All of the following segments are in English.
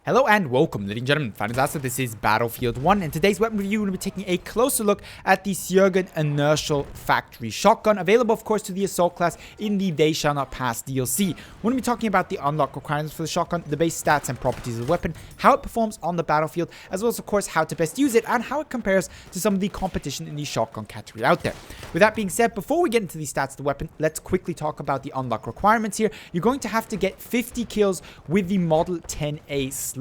Hello and welcome, ladies and gentlemen. Fantastic. This is Battlefield 1. In today's weapon review, we're going to be taking a closer look at the Sjörgen Inertial factory shotgun, available, of course, to the assault class in the They Shall Not Pass DLC. We're going to be talking about the unlock requirements for the shotgun, the base stats and properties of the weapon, how it performs on the battlefield, as well as, of course, how to best use it and how it compares to some of the competition in the shotgun category out there. With that being said, before we get into the stats of the weapon, let's quickly talk about the unlock requirements here. You're going to have to get 50 kills with the Model 10A slug.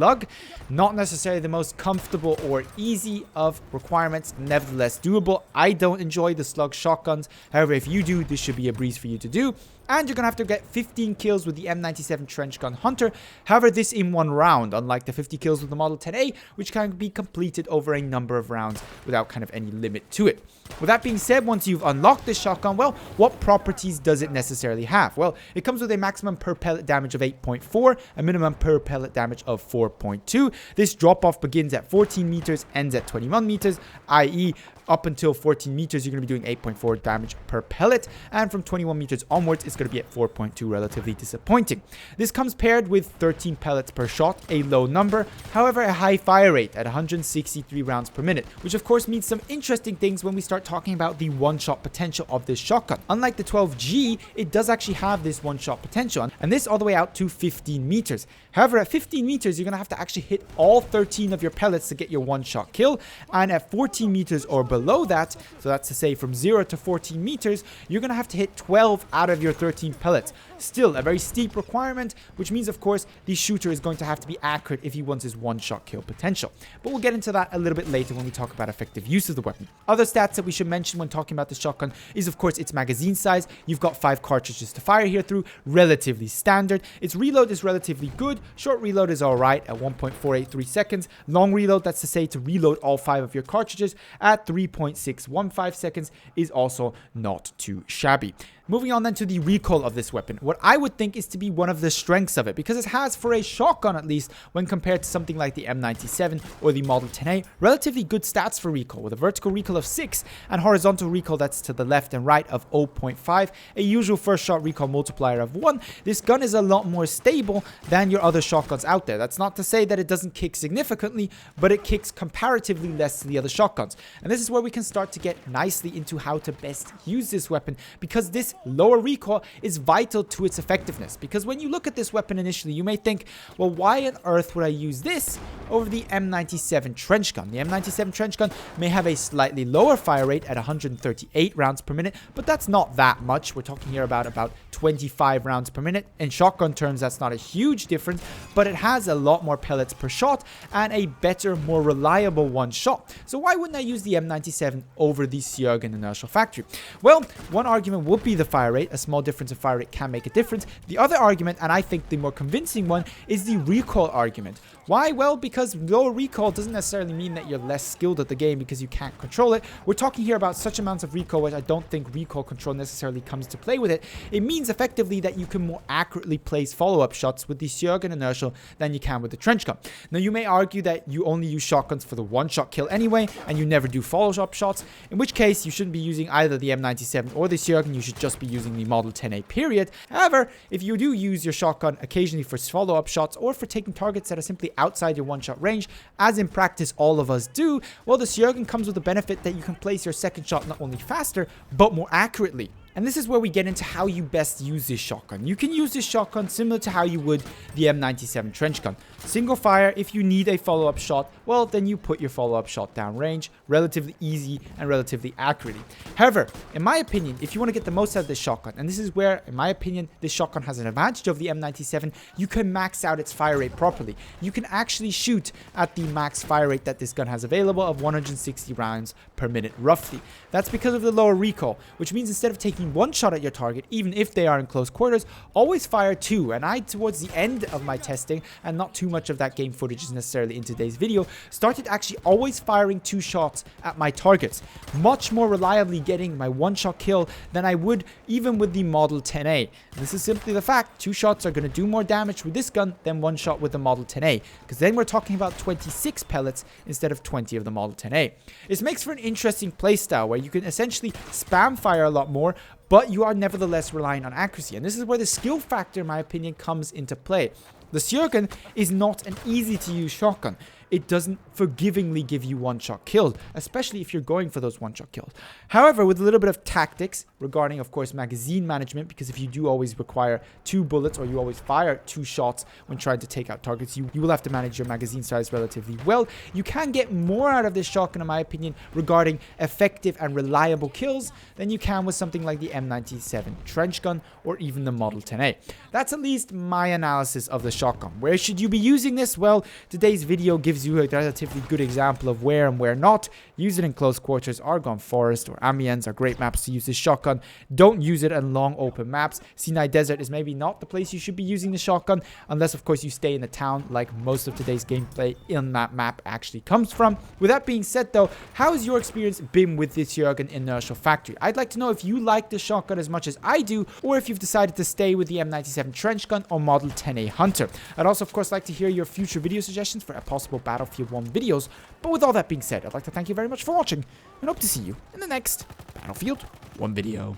Not necessarily the most comfortable or easy of requirements, nevertheless doable. I don't enjoy the slug shotguns. However, if you do, this should be a breeze for you to do. And you're going to have to get 15 kills with the M97 Trench Gun Hunter. However, this in one round, unlike the 50 kills with the Model 10A, which can be completed over a number of rounds without kind of any limit to it. With that being said, once you've unlocked this shotgun, well, what properties does it necessarily have? Well, it comes with a maximum per pellet damage of 8.4, a minimum per pellet damage of 4.2. This drop-off begins at 14 meters, ends at 21 meters, i.e., up until 14 meters, you're going to be doing 8.4 damage per pellet, and from 21 meters onwards, it's going to be at 4.2, relatively disappointing. This comes paired with 13 pellets per shot, a low number, however, a high fire rate at 163 rounds per minute, which of course means some interesting things when we start talking about the one-shot potential of this shotgun. Unlike the 12G, it does actually have this one-shot potential, and this all the way out to 15 meters. However, at 15 meters, you're going to have to actually hit all 13 of your pellets to get your one-shot kill, and at 14 meters or below that, so that's to say from 0 to 14 meters, you're going to have to hit 12 out of your 13 pellets. Still a very steep requirement, which means, of course, the shooter is going to have to be accurate if he wants his one-shot kill potential. But we'll get into that a little bit later when we talk about effective use of the weapon. Other stats that we should mention when talking about the shotgun is, of course, its magazine size. You've got 5 cartridges to fire here through, relatively standard. Its reload is relatively good. Short reload is alright at 1.483 seconds. Long reload, that's to say to reload all 5 of your cartridges at 3.615 seconds, is also not too shabby. Moving on then to the recoil of this weapon, what I would think is to be one of the strengths of it, because it has, for a shotgun at least, when compared to something like the M97 or the Model 10A, relatively good stats for recoil, with a vertical recoil of 6 and horizontal recoil that's to the left and right of 0.5, a usual first shot recoil multiplier of 1. This gun is a lot more stable than your other shotguns out there. That's not to say that it doesn't kick significantly, but it kicks comparatively less to the other shotguns. And this is where we can start to get nicely into how to best use this weapon, because this lower recoil is vital to its effectiveness. Because when you look at this weapon initially, you may think, well, why on earth would I use this over the M97 Trench Gun? The M97 Trench Gun may have a slightly lower fire rate at 138 rounds per minute, but that's not that much. We're talking here about 25 rounds per minute. In shotgun terms, that's not a huge difference, but it has a lot more pellets per shot and a better, more reliable one shot. So why wouldn't I use the M97 over the Sjörgen Inertial factory? Well, one argument would be the fire rate. A small difference in fire rate can make a difference. The other argument, and I think the more convincing one, is the recoil argument. Why? Well, because lower recoil doesn't necessarily mean that you're less skilled at the game because you can't control it. We're talking here about such amounts of recoil, which I don't think recoil control necessarily comes to play with it. It means effectively that you can more accurately place follow-up shots with the Sjörgen Inertial than you can with the Trench Gun. Now, you may argue that you only use shotguns for the one-shot kill anyway, and you never do follow-up shots, in which case you shouldn't be using either the M97 or the Sjörgen. You should just be using the Model 10A period. However, if you do use your shotgun occasionally for follow-up shots or for taking targets that are simply outside your one-shot range, as in practice all of us do, well, the Sjörgen comes with the benefit that you can place your second shot not only faster, but more accurately. And this is where we get into how you best use this shotgun. You can use this shotgun similar to how you would the M97 Trench Gun. Single fire. If you need a follow-up shot, well, then you put your follow-up shot down range, relatively easy and relatively accurately. However, in my opinion, if you want to get the most out of this shotgun, and this is where, in my opinion, this shotgun has an advantage of the M97, you can max out its fire rate properly. You can actually shoot at the max fire rate that this gun has available of 160 rounds per minute, roughly. That's because of the lower recoil, which means instead of taking one shot at your target, even if they are in close quarters, always fire 2. And I, towards the end of my testing, and not too much of that game footage is necessarily in today's video, started actually always firing 2 shots at my targets, much more reliably getting my one-shot kill than I would even with the Model 10A. And this is simply the fact. 2 shots are going to do more damage with this gun than 1 shot with the Model 10A, because then we're talking about 26 pellets instead of 20 of the Model 10A. This makes for an interesting playstyle where you can essentially spam fire a lot more, but you are nevertheless relying on accuracy. And this is where the skill factor, in my opinion, comes into play. The Sjörgen is not an easy-to-use shotgun. It doesn't forgivingly give you one-shot kills, especially if you're going for those one-shot kills. However, with a little bit of tactics regarding, of course, magazine management, because if you do always require 2 bullets or you always fire 2 shots when trying to take out targets, you will have to manage your magazine size relatively well. You can get more out of this shotgun, in my opinion, regarding effective and reliable kills than you can with something like the M97 trench gun or even the Model 10A. That's at least my analysis of the shotgun. Where should you be using this? Well, today's video gives you a relatively good example of where and where not. Use it in close quarters. Argonne Forest or Amiens are great maps to use this shotgun. Don't use it on long open maps. Sinai Desert is maybe not the place you should be using the shotgun, unless of course you stay in the town like most of today's gameplay in that map actually comes from. With that being said though, how has your experience been with this Sjörgen Inertial Factory? I'd like to know if you like the shotgun as much as I do, or if you've decided to stay with the M97 Trench Gun or Model 10A Hunter. I'd also of course like to hear your future video suggestions for a possible Battlefield 1 videos. But with all that being said, I'd like to thank you very much for watching and hope to see you in the next Battlefield 1 video.